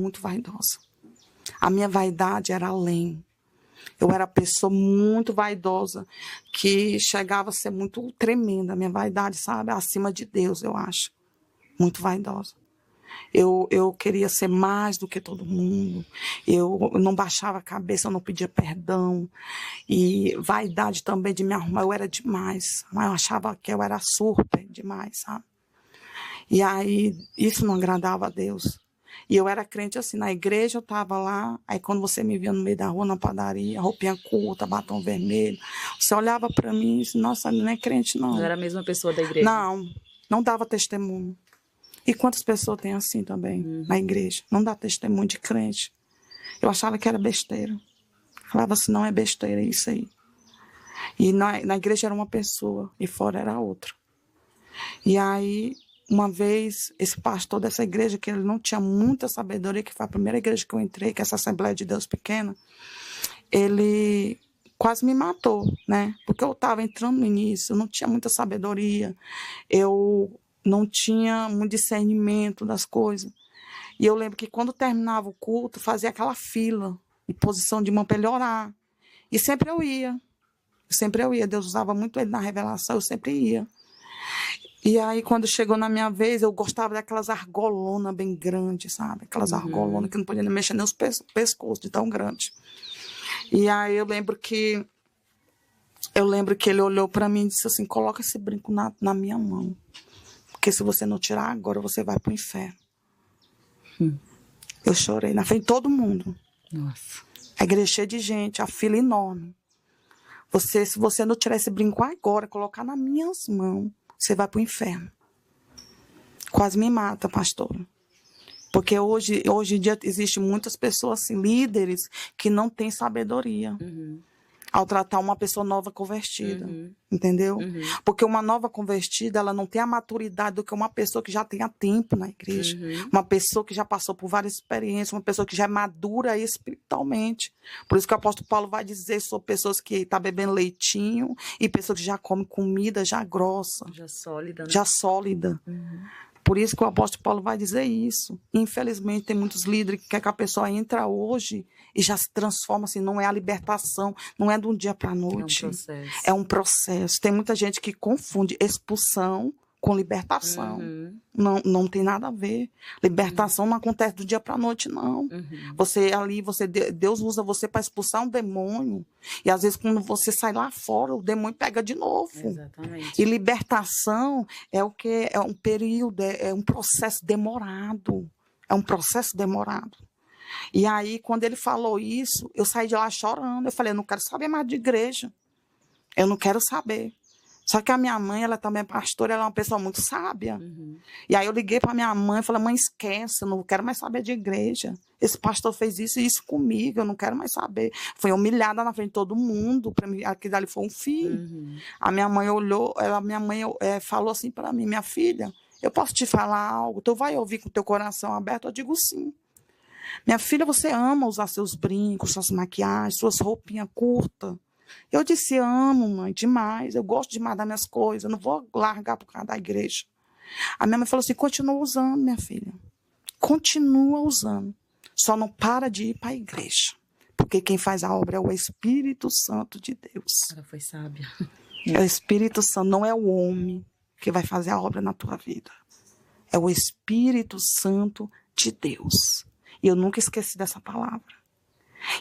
muito vaidosa. A minha vaidade era além. Eu era pessoa muito vaidosa, que chegava a ser muito tremenda. A minha vaidade, sabe? Acima de Deus, eu acho. Muito vaidosa. Eu queria ser mais do que todo mundo. Eu não baixava a cabeça, eu não pedia perdão. E vaidade também de me arrumar, eu era demais. Mas eu achava que eu era super demais, sabe? E aí, isso não agradava a Deus. E eu era crente assim, na igreja eu estava lá, aí quando você me via no meio da rua, na padaria, roupinha curta, batom vermelho, você olhava para mim e disse, nossa, não é crente não. Não era a mesma pessoa da igreja? Não dava testemunho. E quantas pessoas tem assim também, na igreja? Não dá testemunho de crente. Eu achava que era besteira. Falava assim, não é besteira, é isso aí. E na igreja era uma pessoa, e fora era outra. E aí, uma vez, esse pastor dessa igreja, que ele não tinha muita sabedoria, que foi a primeira igreja que eu entrei, que é essa Assembleia de Deus pequena, ele quase me matou, né? Porque eu estava entrando no início, eu não tinha muita sabedoria, eu não tinha muito discernimento das coisas. E eu lembro que quando terminava o culto, fazia aquela fila, em posição de mão para ele orar. E sempre eu ia. Deus usava muito ele na revelação, eu sempre ia. E aí, quando chegou na minha vez, eu gostava daquelas argolonas bem grandes, sabe? Aquelas argolonas que não podia nem mexer nem os pescoços de tão grande. E aí eu lembro que ele olhou para mim e disse assim, coloca esse brinco na minha mão. Porque se você não tirar agora, você vai pro inferno. Eu chorei na frente de todo mundo. Nossa. A igreja cheia de gente, a fila enorme. Se você não tirar esse brinco agora, colocar nas minhas mãos, você vai pro inferno. Quase me mata, pastora. Porque hoje em dia existem muitas pessoas, assim, líderes, que não têm sabedoria. Ao tratar uma pessoa nova convertida. Entendeu? Porque uma nova convertida, ela não tem a maturidade do que uma pessoa que já tem há tempo na igreja. Uma pessoa que já passou por várias experiências, uma pessoa que já é madura espiritualmente. Por isso que o apóstolo Paulo vai dizer sobre pessoas que estão bebendo leitinho e pessoas que já comem comida já grossa. Já sólida, né? Já sólida. Por isso que o apóstolo Paulo vai dizer isso. Infelizmente, tem muitos líderes que querem que a pessoa entra hoje e já se transforma assim. Não é a libertação, não é de um dia para a noite. É um processo. É um processo. Tem muita gente que confunde expulsão com libertação. Não tem nada a ver. Libertação não acontece do dia para a noite, não. Deus usa você para expulsar um demônio. E às vezes, quando você sai lá fora, o demônio pega de novo. Exatamente. E libertação é o que? É um período, é um processo demorado. É um processo demorado. E aí, quando ele falou isso, eu saí de lá chorando. Eu falei, eu não quero saber mais de igreja. Eu não quero saber. Só que a minha mãe, ela também é pastora, ela é uma pessoa muito sábia. E aí eu liguei para minha mãe e falei, mãe, esquece, eu não quero mais saber de igreja. Esse pastor fez isso e isso comigo, eu não quero mais saber. Foi humilhada na frente de todo mundo, para mim, aquilo ali foi um fim. A minha mãe olhou, falou assim para mim, minha filha, eu posso te falar algo? Tu vai ouvir com o teu coração aberto? Eu digo sim. Minha filha, você ama usar seus brincos, suas maquiagens, suas roupinhas curtas. Eu disse, amo, mãe, demais. Eu gosto demais das minhas coisas. Eu não vou largar por causa da igreja. A minha mãe falou assim, continua usando, minha filha. Continua usando. Só não para de ir para a igreja. Porque quem faz a obra é o Espírito Santo de Deus. Ela foi sábia. É o Espírito Santo, não é o homem que vai fazer a obra na tua vida. É o Espírito Santo de Deus. E eu nunca esqueci dessa palavra.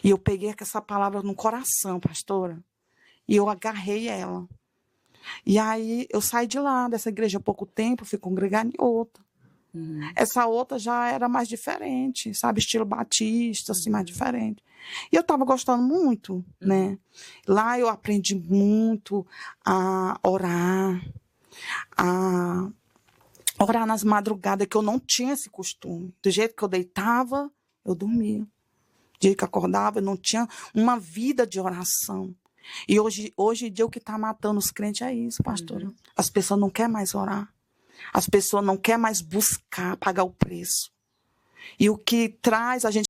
E eu peguei essa palavra no coração, pastora. E eu agarrei ela. E aí eu saí de lá, dessa igreja há pouco tempo, fui congregar em outra. Essa outra já era mais diferente, sabe? Estilo batista, assim, mais diferente. E eu estava gostando muito, né? Lá eu aprendi muito a orar nas madrugadas, que eu não tinha esse costume. Do jeito que eu deitava, eu dormia. Do jeito que eu acordava, eu não tinha uma vida de oração. E hoje em dia o que está matando os crentes é isso, pastora. As pessoas não querem mais orar. As pessoas não querem mais buscar, pagar o preço. E o que traz a gente